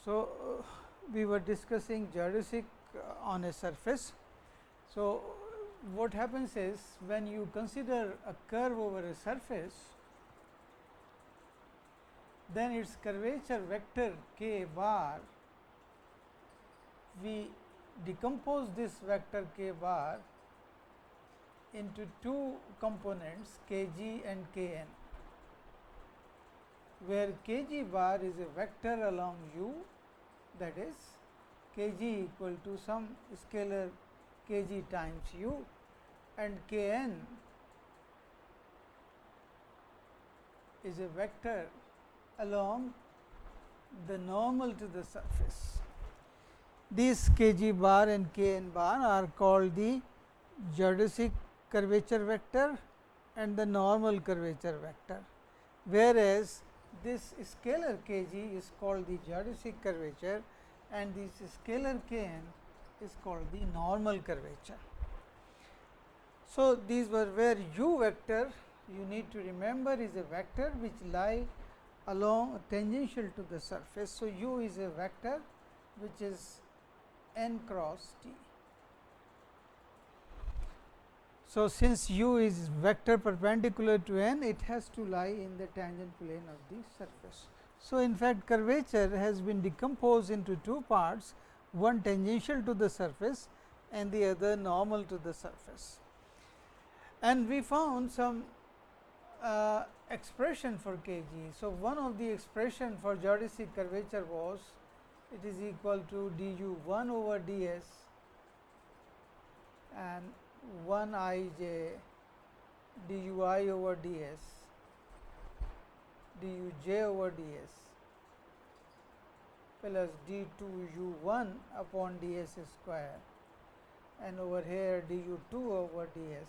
So, we were discussing geodesic on a surface. So, what happens is when you consider a curve over a surface, then its curvature vector k bar, we decompose this vector k bar into two components kg and kn, where kg bar is a vector along u, that is kg equal to some scalar kg times u, and kn is a vector along the normal to the surface. These kg bar and kn bar are called the geodesic curvature vector and the normal curvature vector, whereas this scalar kg is called the geodesic curvature and this scalar kn is called the normal curvature. So, these were where u vector, you need to remember, is a vector which lie along tangential to the surface. So, u is a vector which is n cross t. So, since u is vector perpendicular to n, it has to lie in the tangent plane of the surface. So, in fact, curvature has been decomposed into two parts, one tangential to the surface and the other normal to the surface. And we found some expression for kg. So, one of the expression for geodesic curvature was it is equal to du 1 over ds and 1 I j dui over ds du j over ds plus d 2 u 1 upon ds square, and over here du 2 over ds,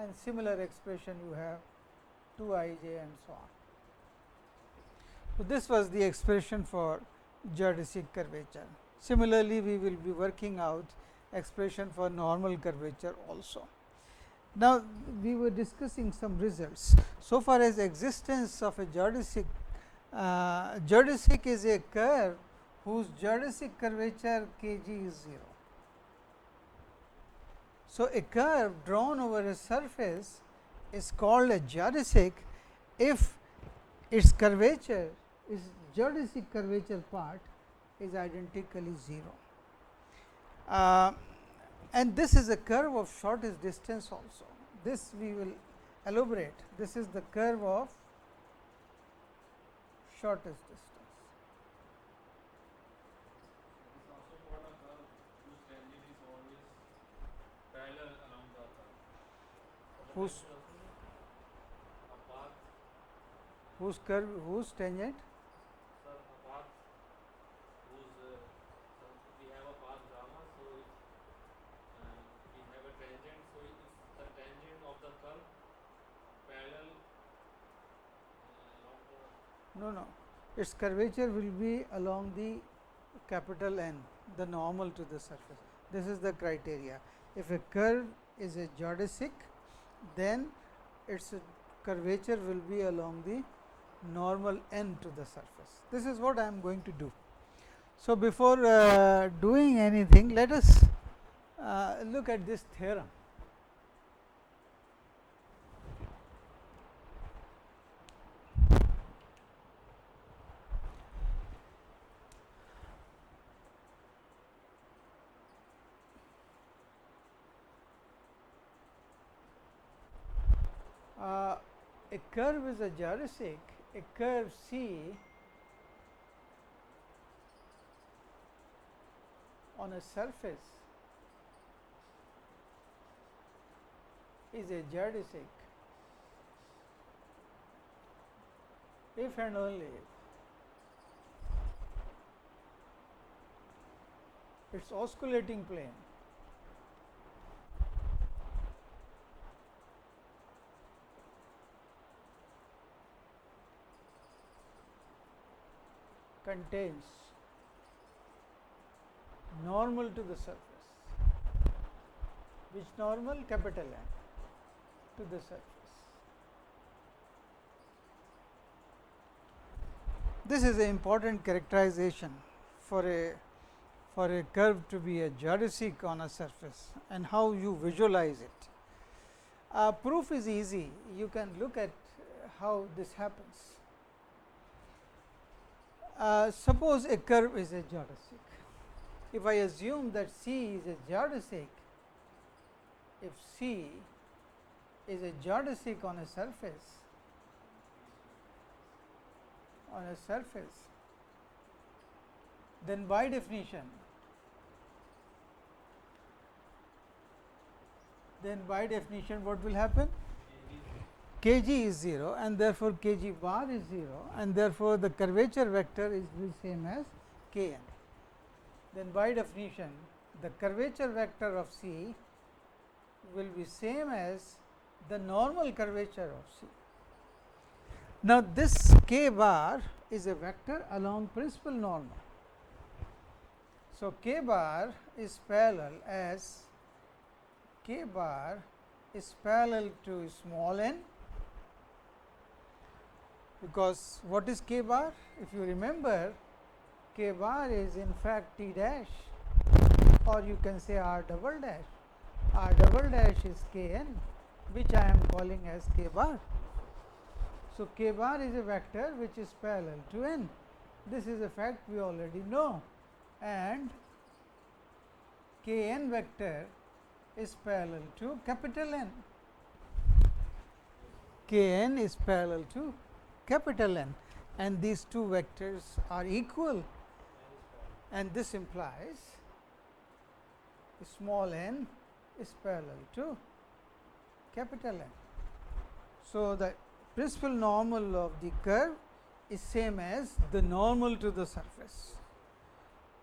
and similar expression you have 2 I j and so on. So, this was the expression for geodesic curvature. Similarly, we will be working out expression for normal curvature also. Now, we were discussing some results. So far as existence of a geodesic, geodesic is a curve whose geodesic curvature kg is 0. So, a curve drawn over a surface is called a geodesic if its curvature is geodesic curvature part is identically 0. And this is a curve of shortest distance also. This we will elaborate. This is the curve of shortest distance. This also called a curve whose tangent is always parallel along the curve. Whose a path, whose curve, whose tangent? sir, a path whose we have a path gamma, so if we have a tangent, so if the tangent of the curve parallel along the No, no. Its curvature will be along the capital N, the normal to the surface. This is the criteria. If a curve is a geodesic, then its curvature will be along the normal N to the surface. This is what I am going to do. So, before doing anything, let us look at this theorem. A curve is a geodesic, a curve C on a surface is a geodesic if and only if its osculating plane contains normal to the surface. Which normal? Capital N to the surface. This is an important characterization for a curve to be a geodesic on a surface and how you visualize it. Proof is easy, you can look at how this happens. Suppose a curve is a geodesic. If I assume that C is a geodesic, if C is a geodesic on a surface, then by definition, what will happen? Kg is 0 and therefore, Kg bar is 0 and therefore, the curvature vector is the same as Kn. Then by definition, the curvature vector of C will be same as the normal curvature of C. Now, this K bar is a vector along principal normal. So, K bar is parallel to small n, because what is K bar? If you remember, K bar is in fact T dash, or you can say R double dash. R double dash is Kn, which I am calling as K bar. So, K bar is a vector which is parallel to n. This is a fact we already know, and Kn vector is parallel to capital N. Kn is parallel to capital N, and these two vectors are equal, and this implies small n is parallel to capital N. So, the principal normal of the curve is same as the normal to the surface,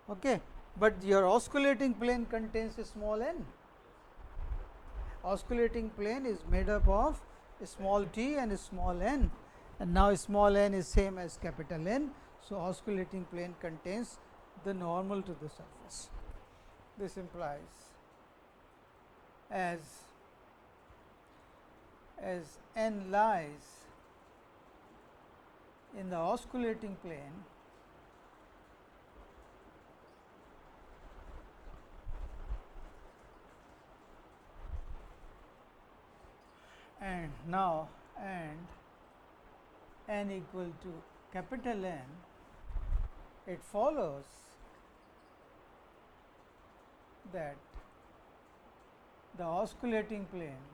okay. But your osculating plane contains a small n. Osculating plane is made up of a small t and a small n, and now small n is same as capital N. So, osculating plane contains the normal to the surface. This implies as n lies in the osculating plane, and n equal to capital N, it follows that the osculating plane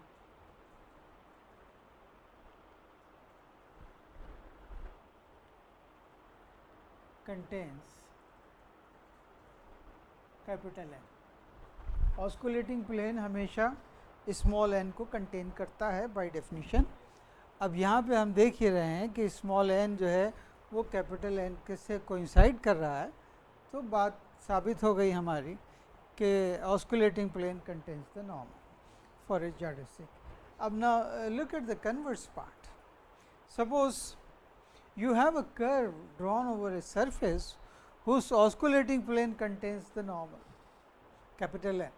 contains capital N. Osculating plane हमेशा small n को contain करता है by definition. अब यहाँ पे हम देख ही रहे हैं कि स्मॉल n जो है वो कैपिटल N के से कोइंसाइड कर रहा है, तो बात साबित हो गई हमारी कि osculating plane contains the normal for a geodesic. अब now look at the converse part. Suppose you have a curve drawn over a surface whose osculating plane contains the normal capital N,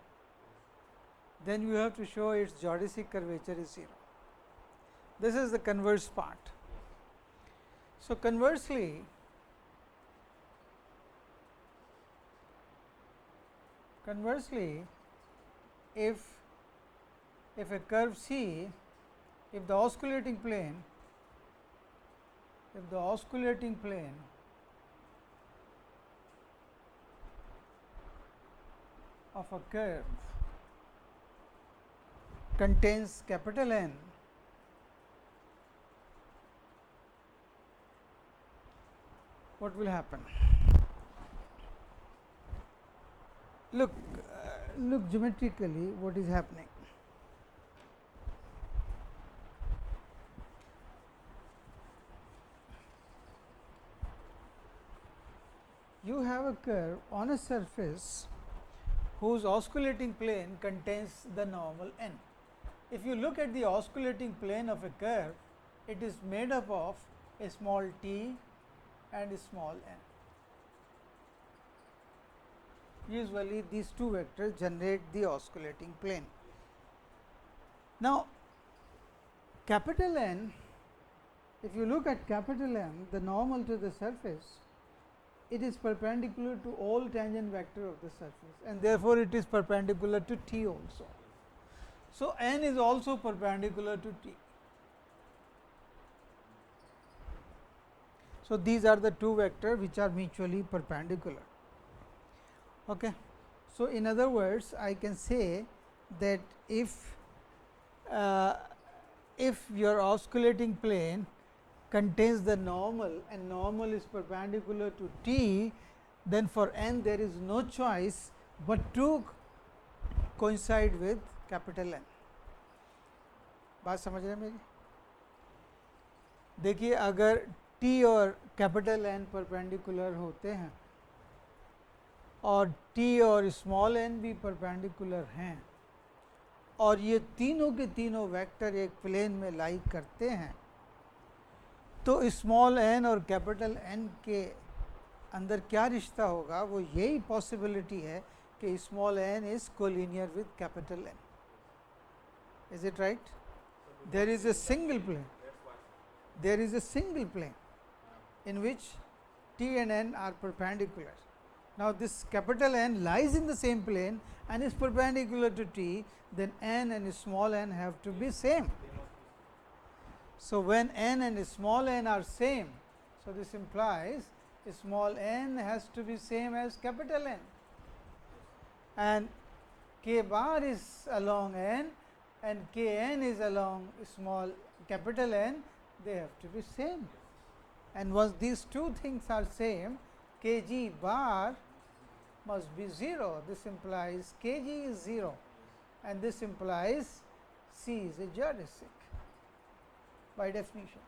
then you have to show its geodesic curvature is 0. This is the converse part. So, conversely, if a curve C, if the osculating plane of a curve contains capital N, what will happen? Look geometrically what is happening. You have a curve on a surface whose osculating plane contains the normal n. If you look at the osculating plane of a curve, it is made up of a small t and a small n. Usually these two vectors generate the osculating plane. Now, capital N if you look at capital N, the normal to the surface, it is perpendicular to all tangent vector of the surface, and therefore, it is perpendicular to T also. So, N is also perpendicular to T. So, these are the two vectors which are mutually perpendicular. Okay. So, in other words, I can say that if your osculating plane contains the normal and normal is perpendicular to T, then for N there is no choice but to coincide with capital N. बात समझ रहे हैं मेरी? देखिए अगर T और capital N perpendicular होते हैं और T और स्मॉल n भी परपेंडिकुलर हैं और ये तीनों के तीनों वेक्टर एक प्लेन में लाई करते हैं, तो स्मॉल n और कैपिटल N के अंदर क्या रिश्ता होगा? वो यही पॉसिबिलिटी है कि small n is collinear with capital N. Is it right? There is a single plane. There is a single plane in which T and N are perpendicular. Now, this capital N lies in the same plane and is perpendicular to T, then N and small n have to be same. So, when N and small n are same, so this implies small n has to be same as capital N, and K bar is along N and K n is along small capital N, they have to be same. And once these two things are same, K g bar must be 0. This implies K g is 0, and this implies C is a geodesic by definition.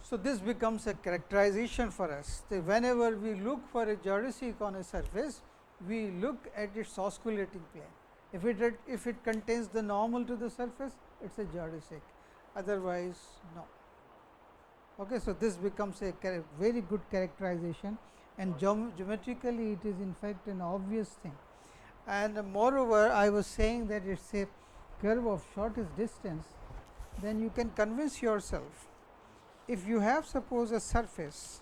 So, this becomes a characterization for us. So, whenever we look for a geodesic on a surface, we look at its osculating plane. If it contains the normal to the surface, it is a geodesic, otherwise no. Okay, so, this becomes a very good characterization, and geometrically it is in fact an obvious thing. And moreover, I was saying that it is a curve of shortest distance, then you can convince yourself. If you have suppose a surface,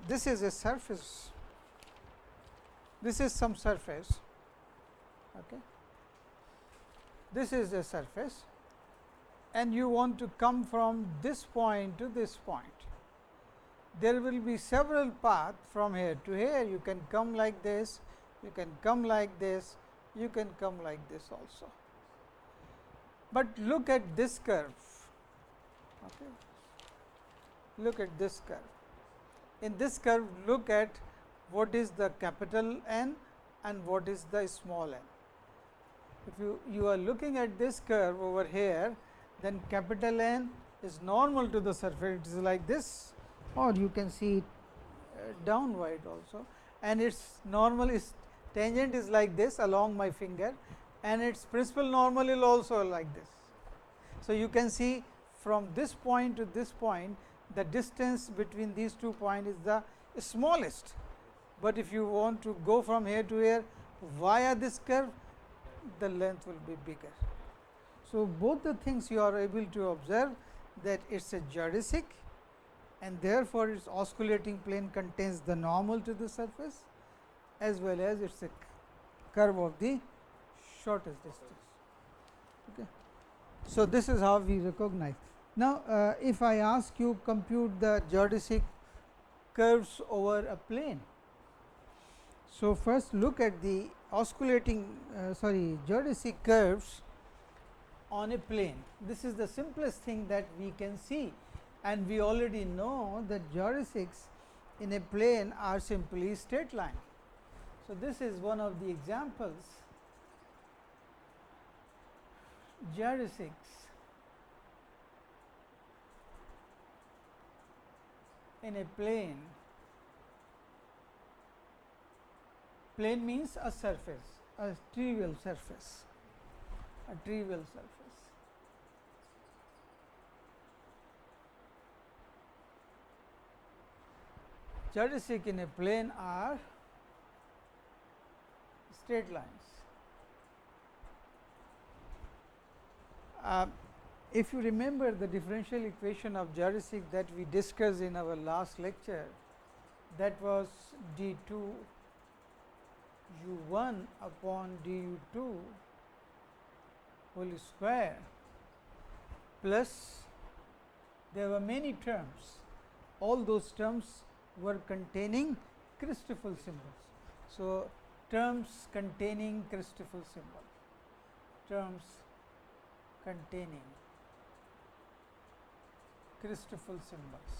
this is a surface, this is some surface, okay. This is a surface, and you want to come from this point to this point. There will be several paths from here to here. You can come like this, you can come like this, you can come like this also. But look at this curve, okay. Look at this curve. In this curve, look at what is the capital N and what is the small n. If you are looking at this curve over here, then capital N is normal to the surface, it is like this, or you can see it downward also, and its normal is tangent is like this along my finger, and its principal normal is also like this. So, you can see from this point to this point, the distance between these 2 points is the smallest, but if you want to go from here to here via this curve, the length will be bigger. So, both the things you are able to observe that it is a geodesic, and therefore, its osculating plane contains the normal to the surface as well as it is a curve of the shortest distance. Okay. So, this is how we recognize. Now, if I ask you compute the geodesic curves over a plane. So, first look at the osculating geodesic curves on a plane. This is the simplest thing that we can see, and we already know that geodesics in a plane are simply straight line. So, this is one of the examples. Geodesics in a plane. Plane means a surface, a trivial surface, a trivial surface. Geodesic in a plane are straight lines. if you remember the differential equation of geodesic that we discussed in our last lecture, that was d 2 u 1 upon d u 2 whole square plus there were many terms, all those terms were containing Christoffel symbols. So, terms containing Christoffel symbol, terms containing Christoffel symbols.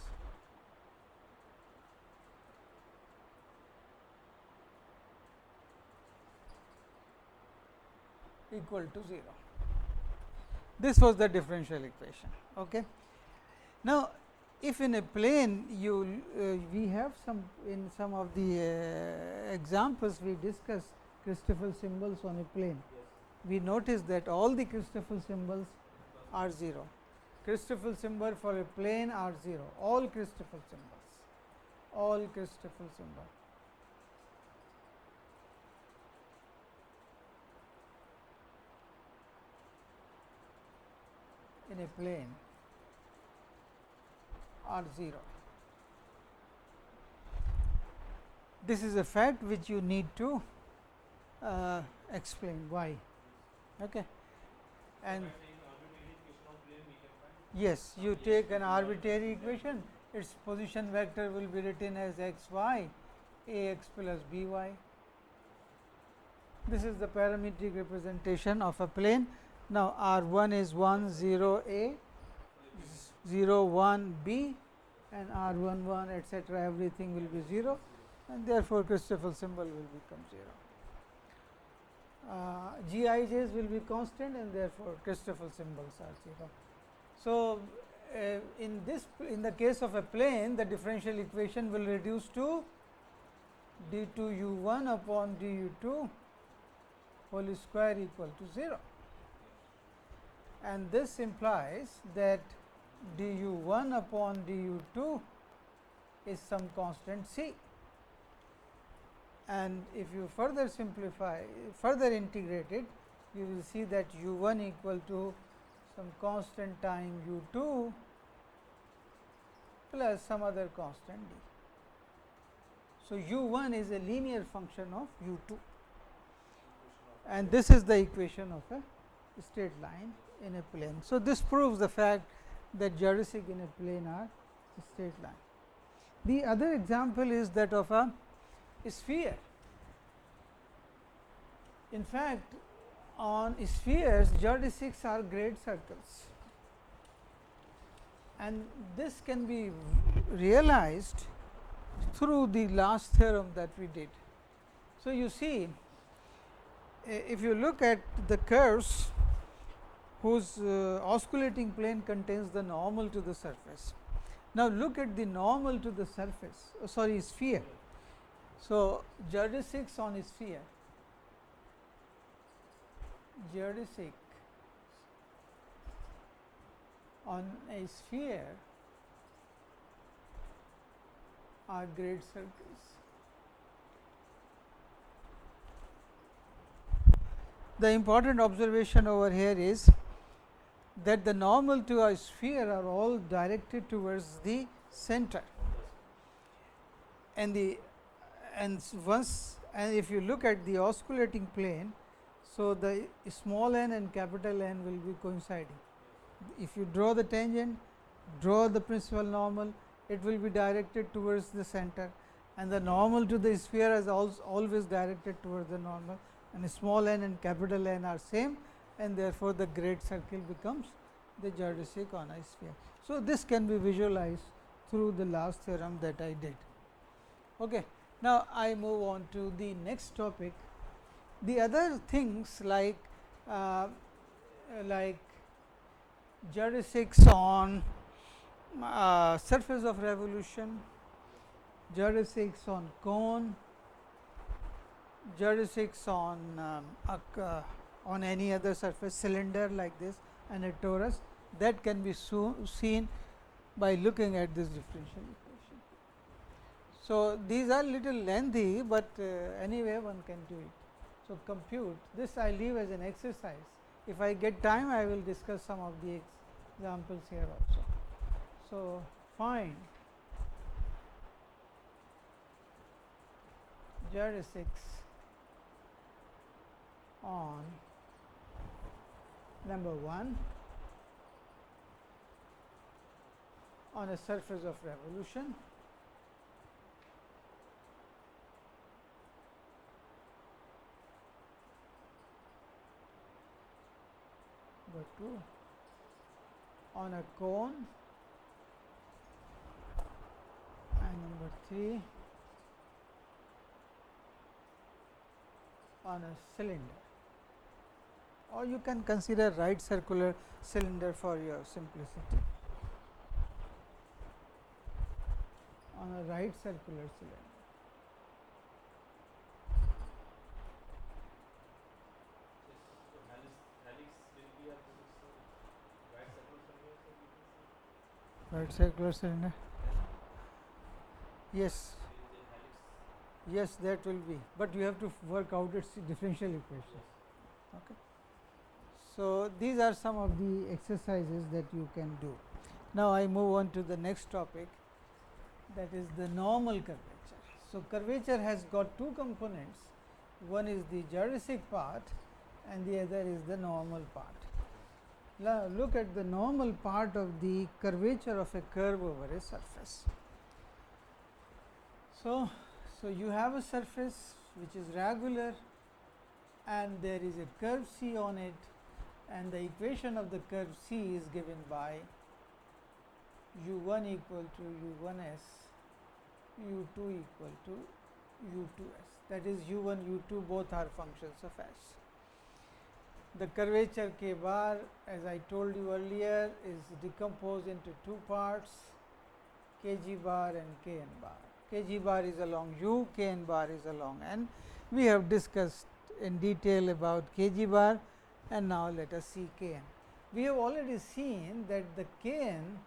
Equal to 0. This was the differential equation. Okay. Now, if in a plane you we have some in some of the examples we discussed Christoffel symbols on a plane. Yes. We notice that all the Christoffel symbols are 0. Christoffel symbol for a plane are 0, all Christoffel symbols, all Christoffel symbol. In a plane are 0. This is a fact which you need to explain why. Okay. And yes, you take an arbitrary equation, its position vector will be written as x y, a x plus b y. This is the parametric representation of a plane. Now, R 1 is 1 0 a, 0 1 b, and R 1 1 etcetera, everything will be 0, and therefore, Christoffel symbol will become 0. Gij's will be constant, and therefore, Christoffel symbols are 0. So, in the case of a plane, the differential equation will reduce to d 2 u 1 upon d u 2 whole square equal to 0. And this implies that d u 1 upon d u 2 is some constant c. And if you further simplify, further integrate it, you will see that u 1 equal to some constant time u 2 plus some other constant d. So, u 1 is a linear function of u 2, and this is the equation of a straight line in a plane. So, this proves the fact that geodesic in a plane are a straight line. The other example is that of a sphere. In fact, on spheres geodesics are great circles, and this can be realized through the last theorem that we did. So, you see, if you look at the curves whose osculating plane contains the normal to the surface. Now, look at the normal to the surface, sphere. So, geodesics on a sphere, geodesic on a sphere are great circles. The important observation over here is that the normal to a sphere are all directed towards the center, and if you look at the osculating plane, so the small n and capital N will be coinciding. If you draw the tangent, draw the principal normal, it will be directed towards the center, and the normal to the sphere is always directed towards the normal, and small n and capital N are same, and therefore, the great circle becomes the geodesic on a sphere. So, this can be visualized through the last theorem that I did. Okay. Now, I move on to the next topic. The other things like geodesics on surface of revolution, geodesics on cone, geodesics on any other surface, cylinder like this, and a torus, that can be seen by looking at this differential equation. So, these are little lengthy, but anyway one can do it. So, compute this, I leave as an exercise. If I get time, I will discuss some of the examples here also. So, find geodesics on number 1 on a surface of revolution, number 2 on a cone, and number 3 on a cylinder, or you can consider right circular cylinder for your simplicity. On a right circular cylinder. Right circular cylinder. Yes. Yes, that will be, but you have to work out its differential equation. Okay. So, these are some of the exercises that you can do. Now, I move on to the next topic, that is the normal curvature. So, curvature has got two components, one is the geodesic part and the other is the normal part. Now, look at the normal part of the curvature of a curve over a surface. So, you have a surface which is regular and there is a curve C on it, and the equation of the curve C is given by u1 equal to u1s, u2 equal to u2s, that is u1 u2 both are functions of s. The curvature k bar, as I told you earlier, is decomposed into two parts, kg bar and kn bar. Kg bar is along u, kn bar is along n. We have discussed in detail about kg bar, and now let us see kn. We have already seen that the kn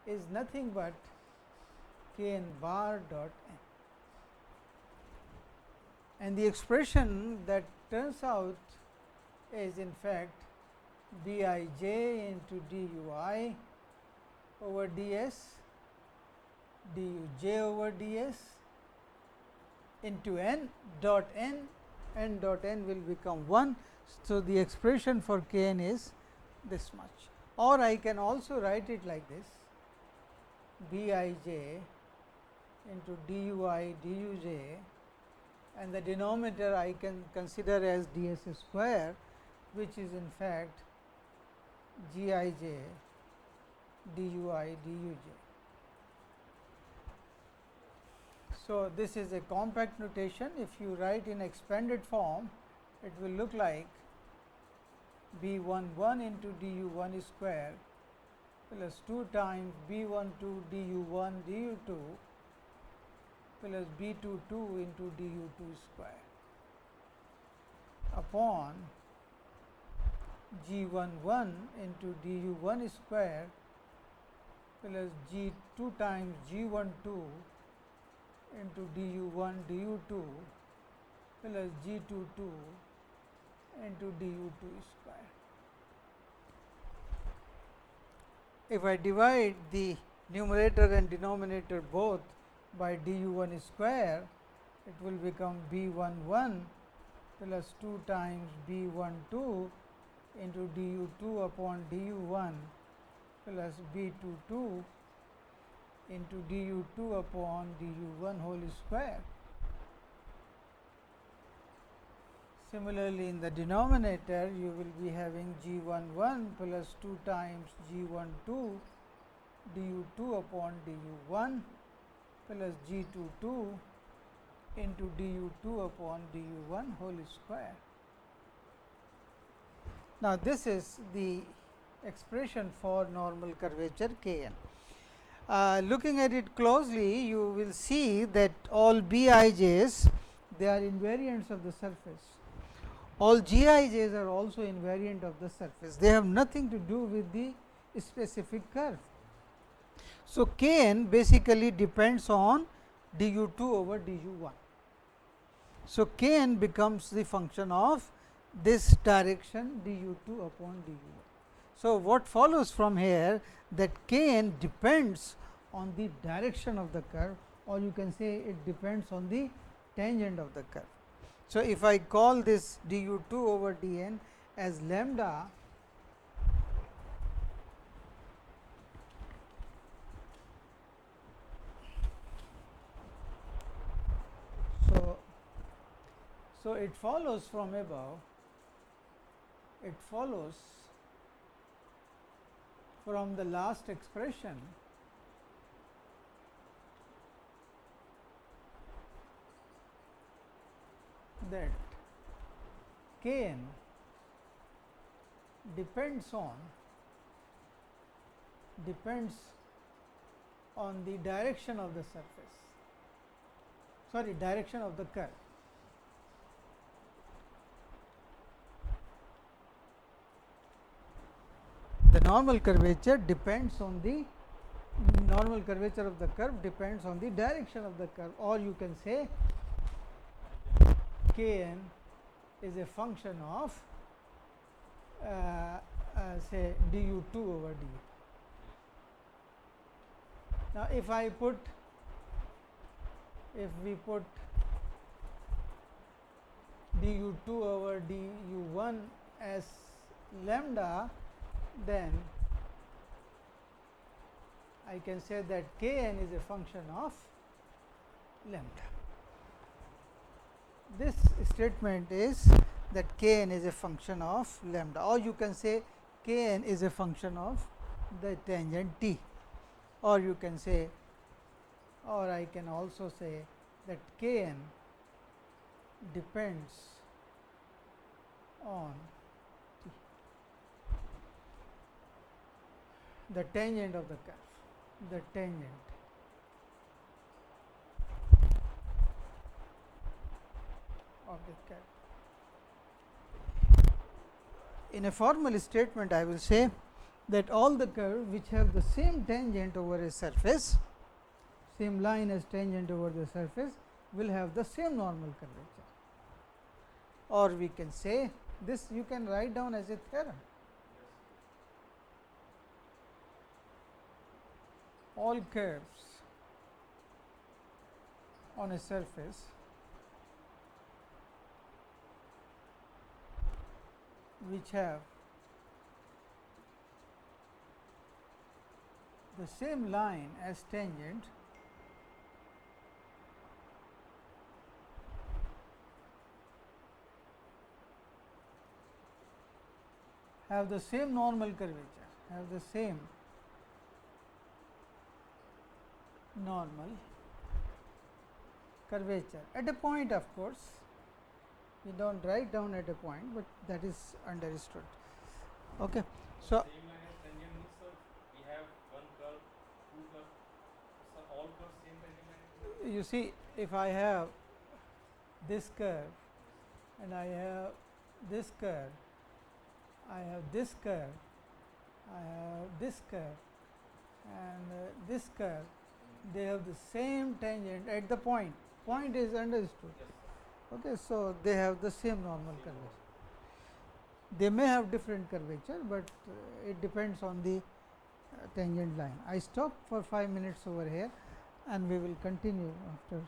is nothing but kn bar dot n, and the expression that turns out is in fact bij into dui over ds, duj over ds into n dot n will become 1. So, the expression for kn is this much, or I can also write it like this, bij into dui duj, and the denominator I can consider as ds square, which is in fact gij dui duj. So, this is a compact notation. If you write in expanded form, it will look like b11 into du1 square plus 2 times b12 du1 du2 plus b22 into du2 square upon g11 into du1 square plus g2 times g12 into du1 du2 plus g22 into du2 square. If I divide the numerator and denominator both by du1 square, it will become b11 plus 2 times b12 into du2 upon du1 plus b22 into du2 upon du1 whole square. Similarly, in the denominator you will be having g11 plus 2 times g12 du2 upon du1 plus g22 into du2 upon du1 whole square. Now, this is the expression for normal curvature Kn. Looking at it closely, you will see that all bij's, they are invariants of the surface. All gij's are also invariant of the surface. They have nothing to do with the specific curve. So, Kn basically depends on du2 over du1. So, Kn becomes the function of this direction du2 upon du1. So, what follows from here, that Kn depends on the direction of the curve, or you can say it depends on the tangent of the curve. So, if I call this du2 over dn as lambda, so it follows from above, it follows from the last expression that Kn depends on the direction of the surface, sorry, direction of the curve. The normal curvature depends on the normal curvature of the curve depends on the direction of the curve, or you can say Kn is a function of say du2 over du. Now, if we put du2 over du1 as lambda, then I can say that Kn is a function of lambda. This statement is that Kn is a function of lambda, or you can say Kn is a function of the tangent t, or you can say, or I can also say that Kn depends on t, the tangent of the curve, the tangent of the curve. In a formal statement, I will say that all the curves which have the same tangent over a surface, same line as tangent over the surface, will have the same normal curvature. Or we can say this, you can write down as a theorem. All curves on a surface which have the same line as tangent have the same normal curvature, have the same normal curvature at a point, of course. We do not write down at a point, but that is understood. Okay. So, Same line as tangent means, sir, we have one curve, two curves, so all curves same tangent line. you see, if I have this curve and I have this curve, I have this curve, I have this curve and this curve, they have the same tangent at the point. Point is understood. Yes, sir. Okay, so they have the same normal curvature. They may have different curvature, but it depends on the tangent line. I stop for 5 minutes over here and we will continue after